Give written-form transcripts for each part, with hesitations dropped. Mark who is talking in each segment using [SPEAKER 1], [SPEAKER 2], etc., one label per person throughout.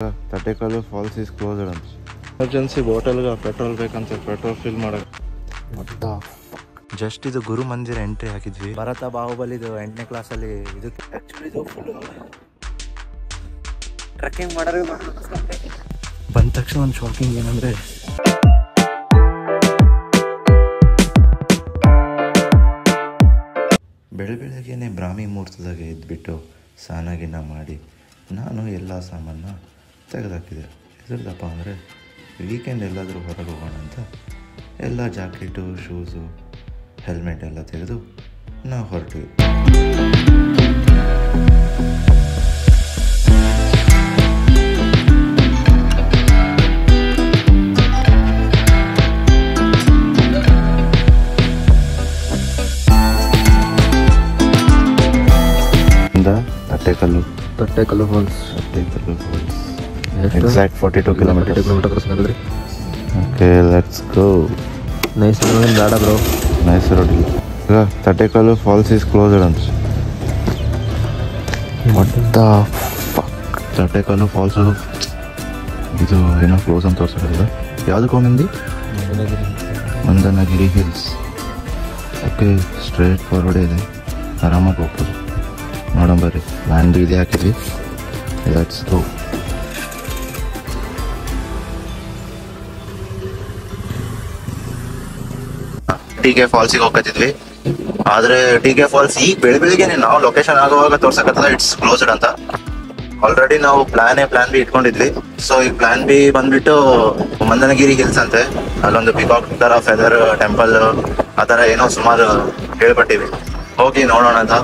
[SPEAKER 1] ತಟ್ಟೆಕಲ್ಲು falls is closed ಅಂತ.
[SPEAKER 2] Emergency ಬಾಟಲ್ಗೆ petrol ಬೇಕಂತ ಪೆಟ್ರೋಲ್ ಫಿಲ್ ಮಾಡಕ್ಕೆ
[SPEAKER 1] ಜಸ್ಟ್ ಇದು ಗುರು ಮಂದಿರ ಎಂಟ್ರಿ ಹಾಕಿದ್ವಿ.
[SPEAKER 2] ಭರತ ಬಾಹುಬಲಿದು 8ನೇ ಕ್ಲಾಸಲ್ಲಿ ಇದು ಆ್ಯಕ್ಚುಲಿ ಇದು ಫುಲ್ ಟ್ರೆಕ್ಕಿಂಗ್ ಮಾಡೋರು
[SPEAKER 1] ಬಂದ ತಕ್ಷಣ ಒಂದು ಶಾಕಿಂಗ್ ಏನಂದರೆ ಬೆಳಗ್ಗೆನೆ ಬ್ರಾಹ್ಮಿ ಮುಹೂರ್ತದಾಗ ಎದ್ಬಿಟ್ಟು ಸ್ನಾನ ಮಾಡಿ ನಾನು ಎಲ್ಲ ಸಾಮಾನ ತೆಗೆದಾಕಿದೆ. ಎದ್ರದಪ್ಪ ಅಂದರೆ ವೀಕೆಂಡ್ ಎಲ್ಲಾದರೂ ಹೊರಗೆ ಹೋಗೋಣ ಅಂತ ಎಲ್ಲ ಜಾಕೆಟು ಶೂಸು ಹೆಲ್ಮೆಟ್ ಎಲ್ಲ ತೆಗೆದು ನಾವು ಹೊರಟ್ವಿ.
[SPEAKER 2] Thattekallu falls
[SPEAKER 1] exact 42 kilometres. Okay, let's go.
[SPEAKER 2] Nice road ಬೇಡ ಬ್ರೋ,
[SPEAKER 1] ನೈಸ್ ರೋಡ್ ಇಲ್ಲ. ಈಗ ತಟ್ಟೆಕಲ್ಲು ಫಾಲ್ಸ್ ಈಸ್ ಕ್ಲೋಸ್ಡ್ ಅಂತ. ತಟ್ಟೆಕಲ್ಲು ಫಾಲ್ಸು ಇದು ಏನೋ ಕ್ಲೋಸ್ ಅಂತ ತೋರಿಸಿಲ್ಲ. ಯಾವುದಕ್ಕೆ ಹೋಗಿಂದು? ಮಂದನಗಿರಿ ಹಿಲ್ಸ್. ಓಕೆ, ಸ್ಟ್ರೇಟ್ ಫಾರ್ವರ್ಡ್ ಇದೆ, ಆರಾಮಾಗಿ ಹೋಗ್ಬೋದು. ನೋಡೋಣ ಬರ್ರಿ. ಲ್ಯಾಂಡ್ ಇದೆ ಹಾಕಿದ್ವಿ. Let's go. ಟಿ.ಕೆ ಫಾಲ್ಸಿಗೆ ಹೋಗ್ತಿದ್ವಿ. ಆದ್ರೆ ಟಿ.ಕೆ ಫಾಲ್ಸ್ ಈಗ ಬೆಳಿಗ್ಗೆನೆ ನಾವು ಲೊಕೇಶನ್ ಆಗುವಾಗ ತೋರ್ಸಕತ್ತದ ಇಟ್ಸ್ ಕ್ಲೋಸ್ಡ್ ಅಂತ. ಆಲ್ರೆಡಿ ನಾವು ಪ್ಲಾನ್ ಬಿ ಇಟ್ಕೊಂಡಿದ್ವಿ. ಸೊ ಈ ಪ್ಲಾನ್ ಬಿ ಬಂದ್ಬಿಟ್ಟು ಮಂದನಗಿರಿ ಹಿಲ್ಸ್ ಅಂತೆ. ಅಲ್ಲೊಂದು ಪಿಕಾಕ್ ತರ ಫೆದರ್ ಟೆಂಪಲ್ ಆ ತರ ಏನೋ ಸುಮಾರು ಹೇಳ್ಬಿಟ್ಟಿವಿ. ಹೋಗಿ ನೋಡೋಣ ಅಂತ.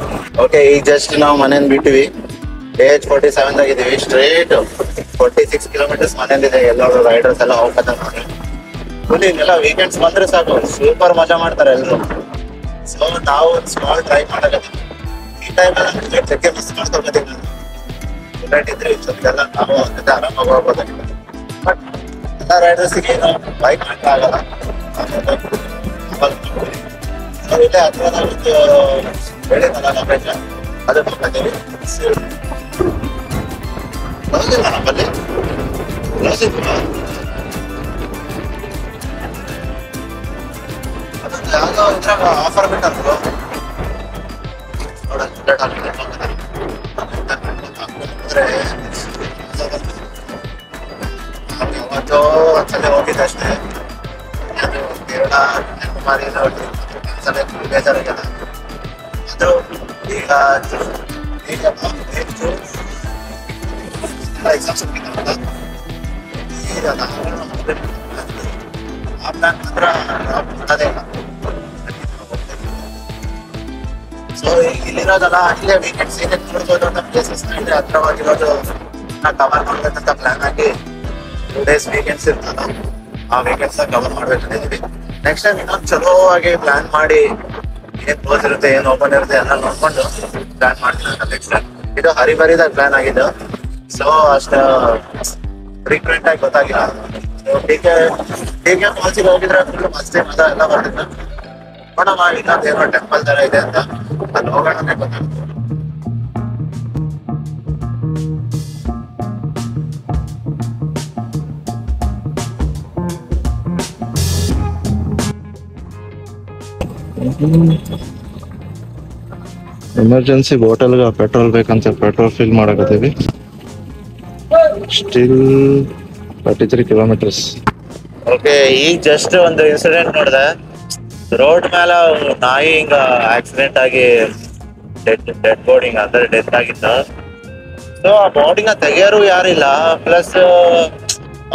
[SPEAKER 1] ಓಕೆ, ಈಗ ಜಸ್ಟ್ ನಾವು ಮನೇನ್ ಬಿಟ್ಟಿವಿ. ಏಜ್ 47 ಆಗಿದ್ದೀವಿ. ಸ್ಟ್ರೇಟ್ 46 ಕಿಲೋಮೀಟರ್ಸ್ ಮನೆಯಲ್ಲಿದೆ. ಎಲ್ಲರೂ ರೈಡರ್ಸ್ ಎಲ್ಲ ಹೋಗ್ತಾ ನೋಡಿ. ಫುಲ್ ಹಿಂಗೆಲ್ಲ ವೀಕೆಂಡ್ಸ್ ಬಂದ್ರೆ ಸಾಕು, ಸೂಪರ್ ಮಜಾ ಮಾಡ್ತಾರೆ ಎಲ್ಲರೂ. ಸೊ ನಾವು ಒಂದು ಸ್ಮಾಲ್ ಟ್ರೈ ಮಾಡಕತ್ತೀವಿ. ಈ ಟೈಮಲ್ಲಿ ಜಗ್ಗೆ ಮಿಸ್ ಮಾಡ್ಕೊಳ್ತೀವಿ. ನಾನು ಬುಲೆಟ್ ಇದ್ರೆ ಇಷ್ಟೊತ್ತಿಗೆಲ್ಲ ನಾವು ಜೊತೆ ಆರಾಮಾಗಿ ಹೋಗ್ಬೋದಾಗಿತ್ತು. ಬಟ್ ಎಲ್ಲ ರೈಡರ್ಸಿಗೆ ಏನು ಬೈಕ್ ಮಾತ್ರ ಆಗಲ್ಲ. ಇಲ್ಲೇ ಹತ್ರ ನಾವಿದ್ದು ಹೇಳಿದ್ನಲ್ಲ ಲೊಕೇಶ, ಅದು ನೋಡ್ಕೊತೀವಿ. ಹೋಗಿಲ್ಲ ನಮ್ಮಲ್ಲಿ ಅದೊಂದು ಯಾವುದೋ ಇದ್ರಾಗ ಆಫರ್ ಬಿಟ್ಟರು ನೋಡೋಣ. ಯಾವತ್ತೋ ಒಂದ್ಸಲ ಹೋಗಿದ್ದೆ ಅಷ್ಟೇ. ಅದು ಕೇರಳ ಕುಮಾರಿ ಬೇಜಾರಾಗ್ಯದ. ಅದು ಈಗ ಎಕ್ಸಾಮ್ಸ್ ಆ ಪ್ಲಾನ್ ಮಾತ್ರ ಮಾಡೋದೇ ಇಲ್ಲ. ಸೊ ಇಲ್ಲಿರೋದಲ್ಲ, ಇಲ್ಲೇ ವೀಕೆಂಡ್ಸ್ ಏನೇನು ನೋಡ್ಬೋದು ಅನ್ನೋ ಪ್ಲೇಸಸ್ ಇಲ್ಲಿ ಹತ್ರವಾಗಿರೋದು ನಾವು ಕವರ್ ಮಾಡ್ಬೇಕಂತ ಪ್ಲಾನ್ ಆಗಿ 2 days ವೀಕೆಂಡ್ಸ್ ಇರ್ತದ. ಆ ವೀಕೆಂಡ್ಸ್ ಕವರ್ ಮಾಡ್ಬೇಕಂತಿದ್ವಿ. ನೆಕ್ಸ್ಟ್ ಟೈಮ್ ಇನ್ನೊಂದು ಚಲೋ ಆಗಿ ಪ್ಲಾನ್ ಮಾಡಿ ಏನ್ ಕ್ಲೋಸ್ ಇರುತ್ತೆ ಏನ್ ಓಪನ್ ಇರುತ್ತೆ ಎಲ್ಲ ನೋಡ್ಕೊಂಡು ಪ್ಲಾನ್ ಮಾಡ್ತೀನಿ ಅಂತ ನೆಕ್ಸ್ಟ್ ಟೈಮ್. ಇದು ಹರಿಬರಿದಾಗ ಪ್ಲಾನ್ ಆಗಿದ್ದು. ಸೊ ಅಷ್ಟ ಫ್ರೀಕ್ವೆಂಟ್ ಆಗಿ ಗೊತ್ತಾಗಿಲ್ಲ. ಟಿ.ಕೆ ಫಾಲ್ಸಿಗೆ ಹೋಗಿದ್ರೆ ಫುಲ್ ಮಸ್ತಿ ಮಜಾ ಎಲ್ಲ ಬರ್ತಿತ್ತು. ನೋಡೋಣ, ಇನ್ನೊಂದು ಏನೋ ಟೆಂಪಲ್ ತರ ಇದೆ ಅಂತ ಅಲ್ಲಿ ಹೋಗೋಣ ಗೊತ್ತಾಗುತ್ತೆ.
[SPEAKER 2] ಎಮರ್ಜೆನ್ಸಿ ಬಾಟಲ್ಗೆ ಪೆಟ್ರೋಲ್ ಬೇಕಂತ ಪೆಟ್ರೋಲ್ ಫಿಲ್ ಮಾಡಕತ್ತೀವಿ. Still 33 kilometres.
[SPEAKER 1] ಓಕೆ, ಈಗ ಜಸ್ಟ್ ಒಂದು ಇನ್ಸಿಡೆಂಟ್ ನೋಡಿದೆ. ರೋಡ್ ಮೇಲೆ ನಾಯಿ ಹಿಂಗ ಆಕ್ಸಿಡೆಂಟ್ ಆಗಿ ಡೆಡ್ ಬಾಡಿ ಅಂದ್ರೆ ಡೆತ್ ಆಗಿತ್ತು. ಸೊ ಆ ಬಾಡಿನ ತೆಗಿಯೋರು ಯಾರಿಲ್ಲ, ಪ್ಲಸ್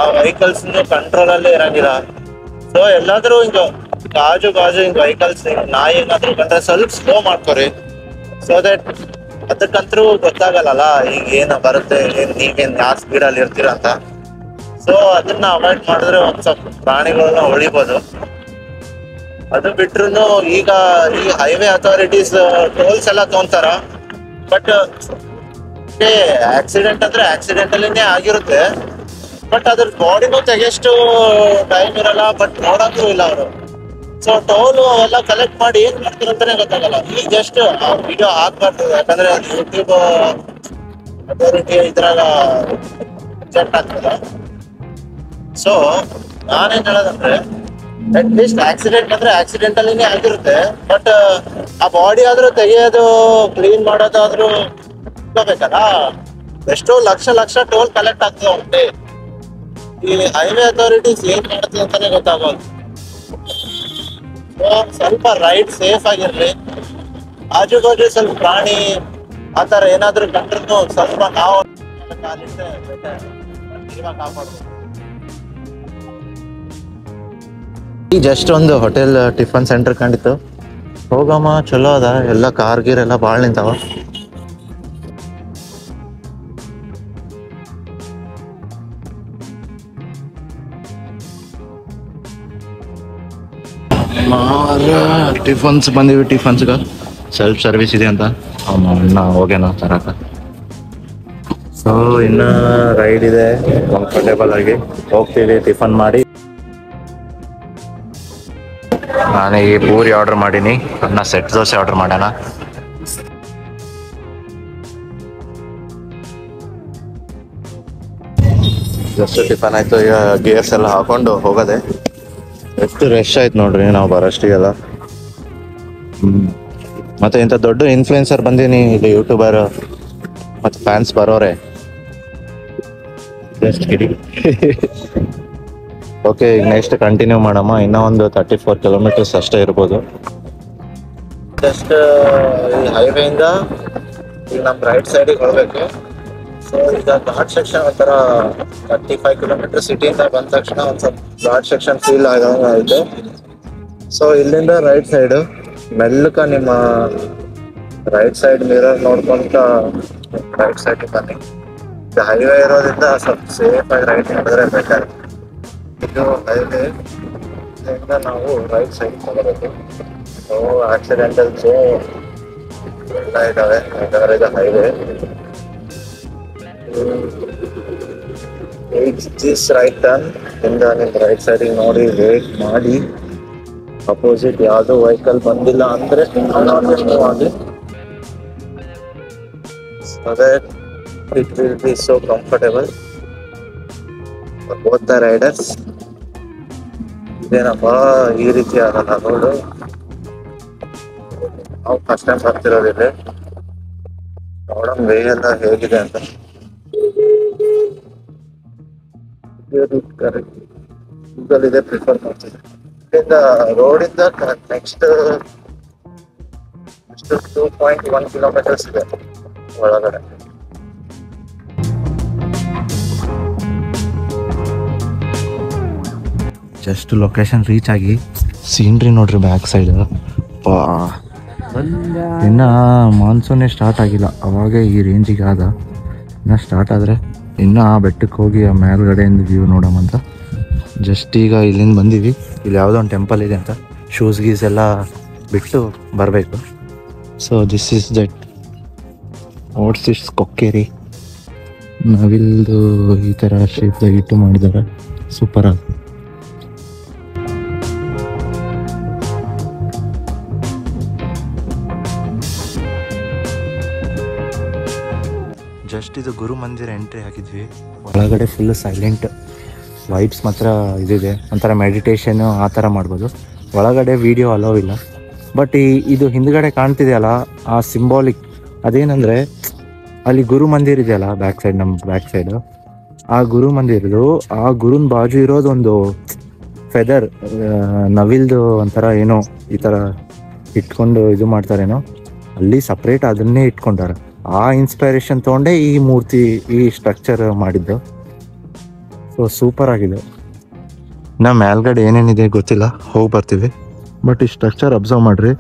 [SPEAKER 1] ಆ ವೆಹಿಕಲ್ಸ್ ಕಂಟ್ರೋಲ್ ಅಲ್ಲೇ ಇರಂಗಿಲ್ಲ. ಸೊ ಎಲ್ಲಾದ್ರೂ ಹಿಂಗ ಗಾಜು ಹಿಂಗ್ ವೆಹಿಕಲ್ಸ್ ನಾಯಿ ಏನಾದ್ರು ಕಂಡ್ರೆ ಸ್ವಲ್ಪ ಸ್ಲೋ ಮಾಡ್ಕೊರಿ. ಸೊ ದಟ್ ಅದಕ್ಕಂತರೂ ಗೊತ್ತಾಗಲ್ಲ ಈಗ ಏನ ಬರುತ್ತೆ, ನೀವೇನ್ ಯಾವ ಸ್ಪೀಡ್ ಅಲ್ಲಿ ಇರ್ತೀರ ಅಂತ. ಸೊ ಅದನ್ನ ಅವಾಯ್ಡ್ ಮಾಡಿದ್ರೆ ಒಂದ್ ಸ್ವಲ್ಪ ಪ್ರಾಣಿಗಳನ್ನ ಉಳಿಬೋದು. ಅದು ಬಿಟ್ರು ಈಗ ಈ ಹೈವೇ ಅಥಾರಿಟೀಸ್ ಟೋಲ್ಸ್ ಎಲ್ಲ ತಗೊಂತಾರ. ಬಟ್ ಆಕ್ಸಿಡೆಂಟ್ ಅಂದ್ರೆ ಆಕ್ಸಿಡೆಂಟ್ ಅಲ್ಲಿನೇ ಆಗಿರುತ್ತೆ. ಬಟ್ ಅದ್ರ ಬಾಡಿನೂ ತೆಗೆಷ್ಟು ಟೈಮ್ ಇರಲ್ಲ. ಬಟ್ ನೋಡಂಗೂ ಇಲ್ಲ ಅವರು. ಸೊ ಟೋಲ್ ಎಲ್ಲ ಕಲೆಕ್ಟ್ ಮಾಡಿ ಏನ್ ಮಾಡ್ತಾರೆ ಅಂತಾನೆ ಗೊತ್ತಾಗಲ್ಲ. ಈಗ ಜಸ್ಟ್ ವಿಡಿಯೋ ಹಾಕ್ಬಾರ್ದು, ಯಾಕಂದ್ರೆ ಅದು ಯೂಟ್ಯೂಬ್ ಅಥಾರಿಟಿ ಇದ್ರಾಗ ಅರ್ಜೆಂಟ್ ಆಗ್ತದೆ. ಸೊ ನಾನೇನ್ ಹೇಳೋದಂದ್ರೆ, ಅಟ್ ಲೀಸ್ಟ್ ಆಕ್ಸಿಡೆಂಟ್ ಅಂದ್ರೆ ಆಕ್ಸಿಡೆಂಟಲ್ಲಿನೇ ಆಗಿರುತ್ತೆ, ಬಟ್ ಆ ಬಾಡಿ ಆದ್ರೂ ತೆಗೆಯೋದು ಕ್ಲೀನ್ ಮಾಡೋದಾದ್ರೂ ಬೇಕಲ್ಲ. ಎಷ್ಟೋ ಲಕ್ಷ ಟೋಲ್ ಕಲೆಕ್ಟ್ ಆಗ್ತದೆ ಉಂಟೆ. ಈ ಹೈವೇ ಅಥಾರಿಟೀಸ್ ಏನ್ ಮಾಡುತ್ತೆ ಅಂತಾನೆ ಗೊತ್ತಾಗೋದು. ಸ್ವಲ್ಪ ರೈಡ್ ಸೇಫ್ ಆಗಿರ್ಲಿ. ಆಜು ಬಾಜು ಸ್ವಲ್ಪ ಪ್ರಾಣಿ ಆತರ ಏನಾದ್ರು ಕಂಡ್ರು ಸ್ವಲ್ಪ ನಾವು ಕಾಲಿಟ್ಟೆ ಜೀವ ಕಾಪಾಡ್ಬೋದು. ಈ ಜಸ್ಟ್ ಒಂದು ಹೋಟೆಲ್ ಟಿಫನ್ ಸೆಂಟರ್ ಕಂಡಿತ್ತು. ಹೋಗಮ್ಮ, ಚಲೋ ಅದ. ಎಲ್ಲ ಕಾರ್ ಗೀರ್ ಎಲ್ಲ ಭಾಳ ನಿಂತಾವ. ಟಿಫನ್ಸ್ ಬಂದಿವಿ. ಟಿಫನ್ಸ್ಗ ಸೆಲ್ಫ್ ಸರ್ವಿಸ್ ಇದೆ ಅಂತ ಅಣ್ಣ ಹೋಗ್ಯಾನ ತರಕ. ಸೊ ಇನ್ನ ರೈಡ್ ಇದೆ, ಕಂಫರ್ಟೇಬಲ್ ಆಗಿ ಹೋಗ್ತೀವಿ ಟಿಫನ್ ಮಾಡಿ. ನಾನು ಈ ಪೂರಿ ಆರ್ಡರ್ ಮಾಡೀನಿ, ಅನ್ನ ಸೆಟ್ ದೋಸೆ ಆರ್ಡರ್ ಮಾಡ್ಯಾನ. ಜಸ್ಟ್ ಟಿಫನ್ ಆಯ್ತು, ಈಗ ಗೇರ್ಸ್ ಎಲ್ಲ ಹಾಕೊಂಡು ಹೋಗೋದೆ. ಎಷ್ಟು ರಶ್ ಆಯ್ತು ನೋಡ್ರಿ ನಾವು ಬರೋಷ್ಟಿಗೆಲ್ಲ. ಮತ್ತೆ ಇಂಥ ದೊಡ್ಡ ಇನ್ಫ್ಲುಯೆನ್ಸರ್ ಬಂದೀನಿ, ಇಲ್ಲಿ ಯೂಟ್ಯೂಬರ್ ಮತ್ತೆ ಫ್ಯಾನ್ಸ್ ಬರೋರೆ. ಜಸ್ಟ್ ಕಿಡಿ. ಓಕೆ, ಈಗ ನೆಕ್ಸ್ಟ್ ಕಂಟಿನ್ಯೂ ಮಾಡಮ್ಮ. ಇನ್ನೂ ಒಂದು 34 ಕಿಲೋಮೀಟರ್ಸ್ ಅಷ್ಟೇ ಇರ್ಬೋದು. ಜಸ್ಟ್ ಈ ಹೈವೇಯಿಂದ ಈಗ ನಮ್ಮ ರೈಟ್ ಸೈಡಿಗೆ ಹೋಗ್ಬೇಕು. ಸೊ ಈಗ ಘಾಟ್ ಸೆಕ್ಷನ್ ಒಂಥರ 35 ಕಿಲೋಮೀಟರ್ ಸಿಟಿಯಿಂದ ಬಂದ ತಕ್ಷಣ ಒಂದು ಸ್ವಲ್ಪ ಘಾಟ್ ಸೆಕ್ಷನ್ ಫೀಲ್ ಆಗಿದೆ. ಸೊ ಇಲ್ಲಿಂದ ರೈಟ್ ಸೈಡ್ ಮೆಲ್ಲಕ ನಿಮ್ಮ ರೈಟ್ ಸೈಡ್ ಮಿರರ್ ನೋಡ್ಕೊಂತ ರೈಟ್ ಸೈಡ್ ಬನ್ನಿ. ಇದು ಹೈವೇ ಇರೋದ್ರಿಂದ ಸ್ವಲ್ಪ ಸೇಫ್ ಆಗಿ ರೈಟ್ ಮಾಡಿದ್ರೆ ಬೆಟರ್. ಇದು ಹೈವೇ ಇಂದ ನಾವು ರೈಟ್ ಸೈಡ್ ತಗೋಬೇಕು. ಸೊ ಆಕ್ಸಿಡೆಂಟಲ್ಸು ಎಲ್ಲ ಇದ್ದಾವೆ, ಯಾಕಂದ್ರೆ ಇದು ಹೈವೇ. ದಿಸ್ ರೈಟ್ ಟರ್ನ್ ಇಂದ ನಿಮ್ಮ ರೈಟ್ ಸೈಡಿಗೆ ನೋಡಿ ವೇಟ್ ಮಾಡಿ. ಅಪೋಸಿಟ್ ಯಾವುದೋ ವೆಹಿಕಲ್ ಬಂದಿಲ್ಲ ಅಂದ್ರೆ ಮೂವ್ ಆಗಿ. So that it will be so comfortable for both the riders. ಇದೇನಪ್ಪ ಈ ರೀತಿ ಆಗಲ್ಲ ರೋಡು. ನಾವು ಫಸ್ಟ್ ಟೈಮ್ ಬರ್ತಿರೋದಿಲ್ಲ, ನೋಡೋಣ ವೇ ಎಲ್ಲ ಹೇಗಿದೆ ಅಂತ. ಕರೆಕ್ಟ್ ಗೂಗಲ್ ಇದೆ ಪ್ರಿಫರ್ ಮಾಡ್ತೀನಿ. ಇಲ್ಲಿಂದ ರೋಡಿಂದ ನೆಕ್ಸ್ಟ್ 2.1 ಕಿಲೋಮೀಟರ್ಸ್ ಇದೆ ಒಳಗಡೆ. ಜಸ್ಟ್ ಲೊಕೇಶನ್ ರೀಚ್ ಆಗಿ ಸೀನ್ರಿ ನೋಡ್ರಿ ಬ್ಯಾಕ್ ಸೈಡ್. ಇನ್ನ ಮಾನ್ಸೂನೇ ಸ್ಟಾರ್ಟ್ ಆಗಿಲ್ಲ, ಅವಾಗ ಈ ರೇಂಜಿಗೆ ಆದ. ಇನ್ನ ಸ್ಟಾರ್ಟ್ ಆದರೆ ಇನ್ನು ಆ ಬೆಟ್ಟಕ್ಕೆ ಹೋಗಿ ಆ ಮೇಲ್ಗಡೆಯಿಂದ ವ್ಯೂ ನೋಡೋಮಂತ. ಜಸ್ಟ್ ಈಗ ಇಲ್ಲಿಂದ ಬಂದೀವಿ. ಇಲ್ಲಿ ಯಾವುದೋ ಒಂದು ಟೆಂಪಲ್ ಇದೆ ಅಂತ, ಶೂಸ್ ಗೀಸ್ ಎಲ್ಲ ಬಿಟ್ಟು ಬರಬೇಕು. So this is that what's is Kokkeri. ನವಿಲ್ದು ಈ ಥರ ಶೇಪ್ದಾಗ ಇಟ್ಟು ಮಾಡಿದ್ದಾರೆ, ಸೂಪರ್ ಆಗಿ. ಜಸ್ಟ್ ಇದು ಗುರು ಮಂದಿರ ಎಂಟ್ರಿ ಹಾಕಿದ್ವಿ. ಒಳಗಡೆ ಫುಲ್ ಸೈಲೆಂಟ್, ವೈಬ್ಸ್ ಮಾತ್ರ ಇದಿದೆ, ಒಂಥರ ಮೆಡಿಟೇಷನ್ ಆ ಥರ ಮಾಡ್ಬೋದು. ಒಳಗಡೆ ವಿಡಿಯೋ ಅಲೋ ಇಲ್ಲ. ಬಟ್ ಇದು ಹಿಂದ್ಗಡೆ ಕಾಣ್ತಿದೆಯಲ್ಲ ಆ ಸಿಂಬಾಲಿಕ್ ಅದೇನಂದರೆ, ಅಲ್ಲಿ ಗುರು ಮಂದಿರ ಇದೆಯಲ್ಲ ಬ್ಯಾಕ್ ಸೈಡ್, ನಮ್ಮ ಬ್ಯಾಕ್ ಸೈಡು, ಆ ಗುರು ಮಂದಿರದು ಆ ಗುರುನ್ ಬಾಜು ಇರೋದೊಂದು ಫೆದರ್ ನವಿಲ್ದು ಒಂಥರ ಏನೋ ಈ ಥರ ಇಟ್ಕೊಂಡು ಇದು ಮಾಡ್ತಾರೇನೋ, ಅಲ್ಲಿ ಸಪ್ರೇಟ್ ಅದನ್ನೇ ಇಟ್ಕೊಂಡಾರೆ. ಆ ಇನ್ಸ್ಪೈರೇಷನ್ ತೊಗೊಂಡೆ ಈ ಮೂರ್ತಿ, ಈ ಸ್ಟ್ರಕ್ಚರ್ ಮಾಡಿದ್ದು. ಸೊ ಸೂಪರ್ ಆಗಿದೆ. ನಾ ಮೇಲ್ಗಡೆ ಏನೇನಿದೆ ಗೊತ್ತಿಲ್ಲ, ಹೋಗಿ ಬರ್ತೀವಿ. ಬಟ್ ಈ ಸ್ಟ್ರಕ್ಚರ್ ಅಬ್ಸರ್ವ್ ಮಾಡ್ರಿ,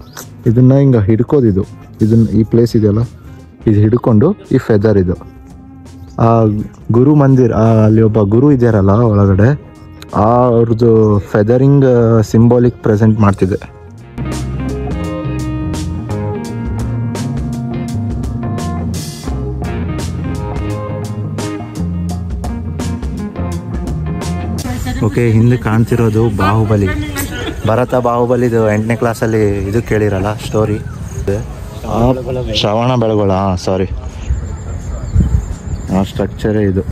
[SPEAKER 1] ಇದನ್ನ ಹಿಂಗೆ ಹಿಡ್ಕೋದಿದು, ಇದನ್ನ ಈ ಪ್ಲೇಸ್ ಇದೆಯಲ್ಲ ಇದು ಹಿಡ್ಕೊಂಡು ಈ ಫೆದರ್ ಇದು ಆ ಗುರು ಮಂದಿರ, ಅಲ್ಲಿ ಒಬ್ಬ ಗುರು ಇದ್ದಾರಲ್ಲ ಒಳಗಡೆ, ಅವ್ರದ್ದು ಫೆದರಿಂಗ್ ಸಿಂಬಾಲಿಕ್ ಪ್ರೆಸೆಂಟ್ ಮಾಡ್ತಿದೆ. ಓಕೆ, ಹಿಂದೆ ಕಾಣ್ತಿರೋದು ಬಾಹುಬಲಿ. ಭರತ ಬಾಹುಬಲಿದು 8ನೇ ಕ್ಲಾಸಲ್ಲಿ ಇದು ಕೇಳಿರಲ್ಲ ಸ್ಟೋರಿ, ಶ್ರವಣ ಬೆಳಗೊಳ, ಸಾರಿ, ಆ ಸ್ಟ್ರಕ್ಚರೇ ಇದು.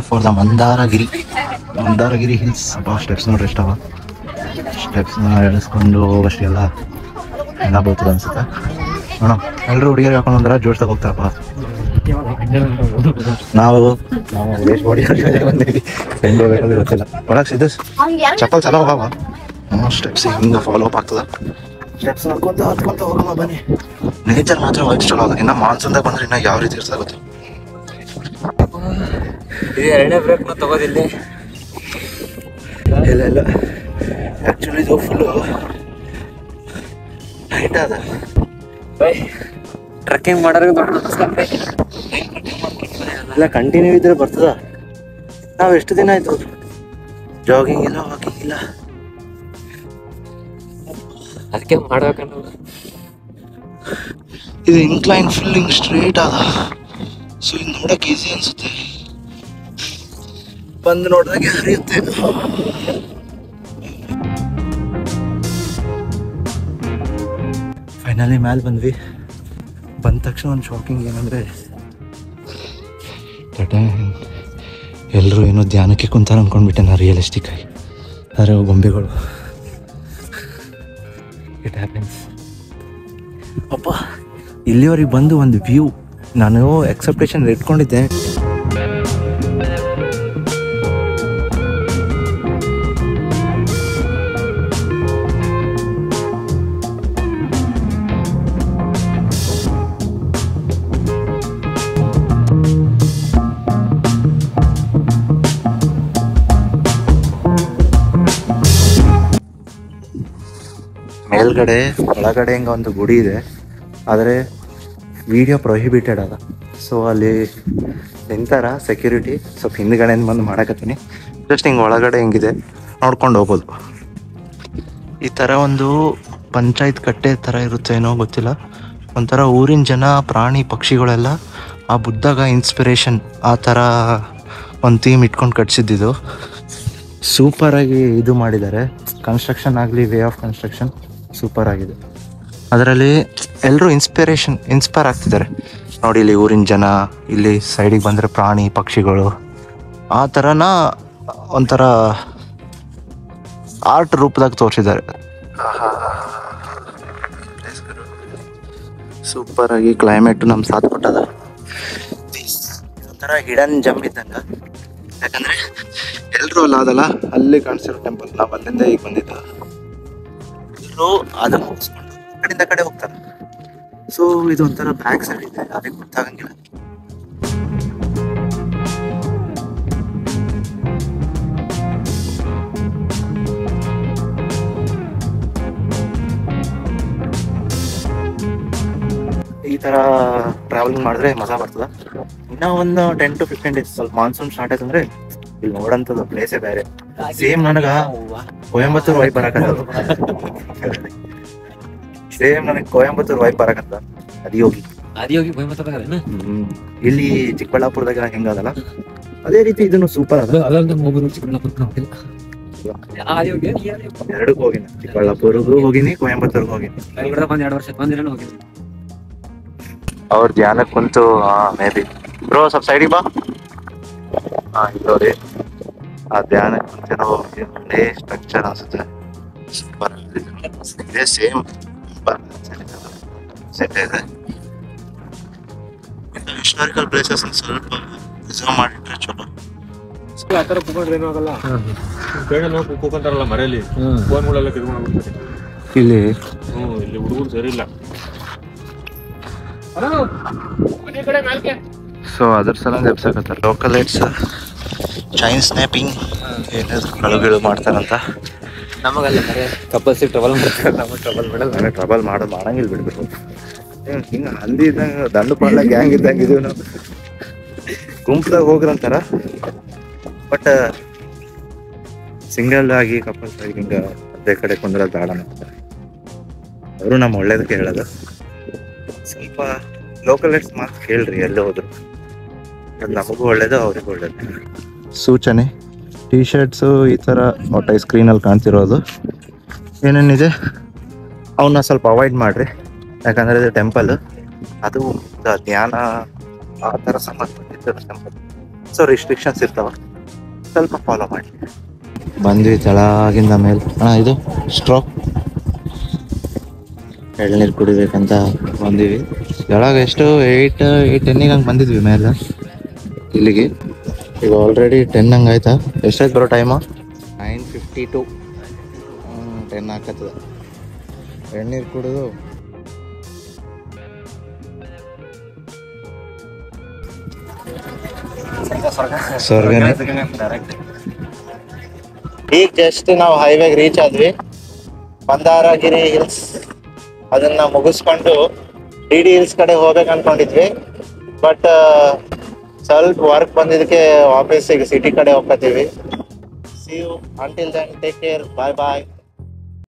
[SPEAKER 1] For the Mandaragiri hills. Steps ನೋಡ್ರಿ ಎಷ್ಟವ. ಸ್ಟೆಪ್ಸ್ ಎಳಿಸ್ಕೊಂಡು ಹೋಗೋಷ್ಟೆಲ್ಲ ಎಲ್ಲ ಬರ್ತದೆ ಅನ್ಸುತ್ತೆ. ನೋಡೋಣ, ಎಲ್ಲರೂ ಹುಡುಗಿಯರು ಹಾಕೊಂಡು ಒಂಥರ ಜೋಡ್ಸ್ದಾಗ ಹೋಗ್ತಾರಪ್ಪ. ನಾವು ವೇಸ್ಟ್ ಬಾಡಿ ಬಂದಿದ್ದೀವಿ, ಹೆಂಗೆ ಹೋಗ್ಬೇಕಂದ್ರೆ ಗೊತ್ತಿಲ್ಲ. ಒಳಗೆ ಸಿದ್ಧ ಚಪ್ಪಲ್ ಚಲೋ ಹೋಗವ. ಸ್ಟೆಪ್ಸ್ ಹಿಂಗೆ ಫಾಲೋ ಅಪ್ ಆಗ್ತದ. ಸ್ಟೆಪ್ಸ್ ನೋಡ್ಕೊಂತ ಹತ್ಕೊಂತ ಹೋಗಮ್ಮ ಬನ್ನಿ. ನೇಚರ್ ಮಾತ್ರ ವೈಬ್ಸ್ ಚಲೋ ಅದ. ಇನ್ನು ಮಾನ್ಸೂನ್ದಾಗ ಬಂದ್ರೆ ಇನ್ನು ಯಾವ ರೀತಿ ಇರ್ತದೆ ಗೊತ್ತು.
[SPEAKER 3] ಇದು ಎರಡನೇ ಬ್ರೇಕ್ನ ತಗೋದಿಲ್ಲ.
[SPEAKER 1] ಇಲ್ಲ ಆ್ಯಕ್ಚುಲಿ ಇದು ಫುಲ್ಲು ಹೈಟ್ ಅದ.
[SPEAKER 3] ಟ್ರೆಕ್ಕಿಂಗ್ ಮಾಡೋರಿಗೆ
[SPEAKER 1] ಎಲ್ಲ ಕಂಟಿನ್ಯೂ ಇದ್ರೆ ಬರ್ತದ. ನಾವು ಎಷ್ಟು ದಿನ ಆಯ್ತು ಜಾಗಿಂಗ್ ಇಲ್ಲ, ವಾಕಿಂಗ್ ಇಲ್ಲ.
[SPEAKER 3] ಅದಕ್ಕೆ ಮಾಡ್ಬೇಕನ್ನೋ.
[SPEAKER 1] ಇದು ಇನ್ಕ್ಲೈನ್ ಫುಲ್ ಹಿಂಗ್ ಸ್ಟ್ರೇಟ್ ಅದ. ಸೊ ಇದು ನೋಡಕ್ ಈಸಿ ಅನ್ಸುತ್ತೆ, ಬಂದು ನೋಡಿದಾಗೆ ಹರಿಯುತ್ತೆ. ಫೈನಲಿ ಮ್ಯಾಲೆ ಬಂದ್ವಿ. ಬಂದ ತಕ್ಷಣ ಒಂದು ಶಾಕಿಂಗ್ ಏನಂದರೆ ಎಲ್ಲರೂ ಏನೋ ಧ್ಯಾನಕ್ಕೆ ಕುಂತಾರ ಅಂದ್ಕೊಂಡ್ಬಿಟ್ಟೆ ನಾ, ರಿಯಲಿಸ್ಟಿಕ್ ಆಗಿ. ಆದರೆ ಗೊಂಬೆಗಳು. It happens. ಅಪ್ಪ, ಇಲ್ಲಿವರೆಗೆ ಬಂದು ಒಂದು ವ್ಯೂ ನಾನು ಎಕ್ಸೆಪ್ಟೇಷನ್ ಇಟ್ಕೊಂಡಿದ್ದೆ. ಮೇಲ್ಗಡೆ ಒಳಗಡೆ ಹಿಂಗೆ ಒಂದು ಗುಡಿ ಇದೆ, ಆದರೆ ವಿಡಿಯೋ ಪ್ರೊಹಿಬಿಟೆಡ್ ಅದ. ಸೊ ಅಲ್ಲಿ ನಿಂತಾರ ಸೆಕ್ಯೂರಿಟಿ. ಸ್ವಲ್ಪ ಹಿಂದ್ಗಡೆಯಿಂದ ಬಂದು ಮಾಡಕತ್ತೀನಿ. ಜಸ್ಟ್ ಹಿಂಗೆ ಒಳಗಡೆ ಹಿಂಗಿದೆ, ನೋಡ್ಕೊಂಡು ಹೋಗ್ಬೋದು. ಈ ಥರ ಒಂದು ಪಂಚಾಯತ್ ಕಟ್ಟೆ ಥರ ಇರುತ್ತೆ ಏನೋ ಗೊತ್ತಿಲ್ಲ. ಒಂಥರ ಊರಿನ ಜನ, ಪ್ರಾಣಿ ಪಕ್ಷಿಗಳೆಲ್ಲ ಆ ಬುದ್ಧಾಗ ಇನ್ಸ್ಪಿರೇಷನ್ ಆ ಥರ ಒಂದು ಥೀಮ್ ಇಟ್ಕೊಂಡು ಕಟ್ಸಿದ್ದು. ಸೂಪರಾಗಿ ಇದು ಮಾಡಿದ್ದಾರೆ. ಕನ್ಸ್ಟ್ರಕ್ಷನ್ ಆಗಲಿ, ವೇ ಆಫ್ ಕನ್ಸ್ಟ್ರಕ್ಷನ್ ಸೂಪರ್ ಆಗಿದೆ. ಅದರಲ್ಲಿ ಎಲ್ಲರೂ ಇನ್ಸ್ಪೈರ್ ಆಗ್ತಿದ್ದಾರೆ ನೋಡಿ. ಇಲ್ಲಿ ಊರಿನ ಜನ, ಇಲ್ಲಿ ಸೈಡಿಗೆ ಬಂದರೆ ಪ್ರಾಣಿ ಪಕ್ಷಿಗಳು, ಆ ಥರನ ಒಂಥರ ಆರ್ಟ್ ರೂಪದಾಗ ತೋರಿಸಿದ್ದಾರೆ. ಸೂಪರ್ ಆಗಿ ಕ್ಲೈಮೇಟು ನಮ್ಮ ಸಾಥ್ ಕೊಟ್ಟದ. ಒಂಥರ ಹಿಡನ್ ಜಮ್ ಇದ್ದಂಗೆ. ಯಾಕಂದರೆ ಎಲ್ಲರೂ ಅಲ್ಲ ಅದಲ್ಲ, ಅಲ್ಲಿ ಕಾಣಿಸಿರೋ ಟೆಂಪಲ್. ನಾವು ಅಲ್ಲಿಂದ ಈಗ ಬಂದಿದ್ದ. ಎಲ್ಲರೂ ಅದನ್ನು ಮುಗಿಸ್ಕೊಂಡು ಕಡೆಯಿಂದ ಕಡೆ ಹೋಗ್ತಾರೆ. ಸೊ ಇದು ಒಂಥರ ಬ್ಯಾಕ್ ಸೈಡ್ ಇದೆ, ಅದಕ್ಕೆ ಗೊತ್ತಾಗಂಗಿಲ್ಲ. ಈ ಥರ ಟ್ರಾವೆಲಿಂಗ್ ಮಾಡಿದ್ರೆ ಮಜಾ ಬರ್ತದ. ಇನ್ನೂ ಒಂದು 10 to 15 days ಸ್ವಲ್ಪ ಮಾನ್ಸೂನ್ ಸ್ಟಾರ್ಟ್ ಆಯ್ತು ಅಂದರೆ ಇಲ್ಲಿ ನೋಡಂಥದ್ದು ಪ್ಲೇಸೇ ಬೇರೆ. ಸೇಮ್ ನನಗೆ ಕೊಯಂಬತ್ತೂರು ವೈಪ್ ಬರಕತ್ತದು. ಸೇಮ್ ನನಗೆ ಕೊಯಂಬತ್ತೂರು ವೈಪ್ ಬರಕತ್ತ. ಆದಿಯೋಗಿ ಇಲ್ಲಿ ಚಿಕ್ಕಬಳ್ಳಾಪುರದಾಗ ಹೆಂಗದಲ್ಲ ಅದೇ ರೀತಿ ಇದನ್ನು ಸೂಪರ್ ಅದ. ಎರಡಕ್ಕೂ ಹೋಗಿನಿ, ಚಿಕ್ಕಬಳ್ಳಾಪುರಗೂ ಹೋಗಿನಿ, ಕೊಯಂಬತ್ತೂರ್ಗೂ ಹೋಗಿನಿ. ಅವ್ರ ಧ್ಯಾನಕ್ಕೆ ಕುಂತು ಮೇ ಬಿ ಬ್ರೋ ಸ್ವಲ್ಪ ಸೈಡಿಗೆ ಬಾ. ಇಲ್ಲೋರಿ ಆ ಧ್ಯಾನಕ್ಕೆ ಕುಂತಿರೋ ಒಂದೇ ಸ್ಟ್ರಕ್ಚರ್ ಅನ್ಸುತ್ತೆ. ಸೂಪರ್ ಇದೆ. ಸೇಮ್ ಸೆಟ್ ಇದೆ. ಹಿಸ್ಟಾರಿಕಲ್ ಪ್ಲೇಸಸ್ ಸ್ವಲ್ಪ ರಿಸರ್ವ್ ಮಾಡಿಟ್ರೆ ಚಲೋ.
[SPEAKER 4] ಆ ಥರ ಕೂತ್ಕೊಂಡ್ರೆ ಏನೂ ಆಗಲ್ಲ. ಬೇಡ ನಾವು ಕೂತ್ಕೊಂತಾರಲ್ಲ ಮರೆಯಲ್ಲಿ, ಫೋನ್ಗಳೆಲ್ಲ ಕಿತ್ಕೊಂಡ್ಬಿಡ್ತಾರೆ
[SPEAKER 1] ಇಲ್ಲಿ.
[SPEAKER 4] ಇಲ್ಲಿ ಹುಡುಗರು ಸರಿ ಇಲ್ಲ.
[SPEAKER 1] ಸೊ ಅದ್ರ ಸಲ ಎಬ್ಸಕತ್ತಾರೆ. ಲೋಕಲ್ ಲೈಟ್ಸ್ ಚೈನ್ ಸ್ನ್ಯಾಪಿಂಗ್ ಏನಾದ್ರು ಕಳುಗಿಳು ಮಾಡ್ತಾರಂತ.
[SPEAKER 3] ನಮಗಲ್ಲ ಮರೆ ಕಪಲ್ಸ್ ಟ್ರಬಲ್ ಮಾಡ್ತಾರೆ, ನಮಗೆ ಟ್ರಬಲ್ ಮಾಡಲ್ಲ.
[SPEAKER 1] ನನಗೆ ಟ್ರಬಲ್ ಮಾಡಂಗಿಲ್ಲ ಬಿಡ್ಬೇಕು. ಹಿಂಗೆ ಹಂದಿ ಇದ್ದಂಗೆ, ದಂಡು ಪಾಡ್ಲ ಗ್ಯಾಂಗ್ ಇದ್ದಂಗೆ ಇದೀವಿ ನಾವು. ಗುಂಪದಾಗ ಹೋಗ್ರಂತಾರ, ಬಟ್ ಸಿಂಗಲ್ ಆಗಿ ಕಪಲ್ಸ್ ಆಗಿ ಹಿಂಗೆ ಅದೇ ಕಡೆ ಕುಂದ್ರದ ಬೇಡ ಅಂತಾರೆ. ಅವರು ನಮ್ಮ ಒಳ್ಳೇದಕ್ಕೆ ಹೇಳೋದು. ಸ್ವಲ್ಪ ಲೋಕಲ್ ಲೈಟ್ಸ್ ಮಾತು ಕೇಳ್ರಿ ಎಲ್ಲೇ ಹೋದ್ರು, ಅದು ನಮಗೂ ಒಳ್ಳೇದು, ಅವ್ರಿಗೂ ಒಳ್ಳೇದು. ಸೂಚನೆ: ಟೀ ಶರ್ಟ್ಸು ಈ ಥರ ಒಟ್ಟ ಸ್ಕ್ರೀನಲ್ಲಿ ಕಾಣ್ತಿರೋದು ಏನೇನಿದೆ ಅವನ್ನ ಸ್ವಲ್ಪ ಅವಾಯ್ಡ್ ಮಾಡಿರಿ. ಯಾಕಂದರೆ ಇದು ಟೆಂಪಲ್, ಅದು ಧ್ಯಾನ ಆ ಥರ ಸಂಬಂಧಪಟ್ಟಿದ್ದು ಟೆಂಪಲ್. ಸೊ ರಿಸ್ಟ್ರಿಕ್ಷನ್ಸ್ ಇರ್ತಾವ, ಸ್ವಲ್ಪ ಫಾಲೋ ಮಾಡಿ. ಬಂದ್ವಿ ತೆಳಗಿಂದ ಮೇಲೆ. ಇದು ಸ್ಟ್ರೋಕ್ ಎಳ್ನೀರು ಕುಡಿಬೇಕಂತ ಬಂದೀವಿ. ಕೆಳಗೆ ಎಷ್ಟು 8-10 ಹಂಗೆ ಬಂದಿದ್ವಿ ಮೇಲೆ ಇಲ್ಲಿಗೆ. ಈಗ ಆಲ್ರೆಡಿ 10 ಹಂಗೆ ಆಯ್ತಾ. ಎಷ್ಟಾಯ್ತು ಬರೋ ಟೈಮು? 9:52. 10 ಹಾಕತ್ತದ. ಎಳ್ನೀರು ಕುಡಿದು ಸ್ವರ್ಗನೇ. ಈಗ ಜಸ್ಟ್ ನಾವು ಹೈವೇಗೆ ರೀಚ್ ಆದ್ವಿ. ಮಂದಾರಗಿರಿ ಹಿಲ್ಸ್ ಅದನ್ನ ಮುಗಿಸ್ಕೊಂಡು ಡಿ ಹಿಲ್ಸ್ ಕಡೆ ಹೋಗ್ಬೇಕು ಅನ್ಕೊಂಡಿದ್ವಿ. ಬಟ್ ಸ್ವಲ್ಪ ವರ್ಕ್ ಬಂದಿದ್ದಕ್ಕೆ ವಾಪಸ್ ಈಗ ಸಿಟಿ ಕಡೆ ಹೋಗ್ತೀವಿ. See you until then, take care, bye bye.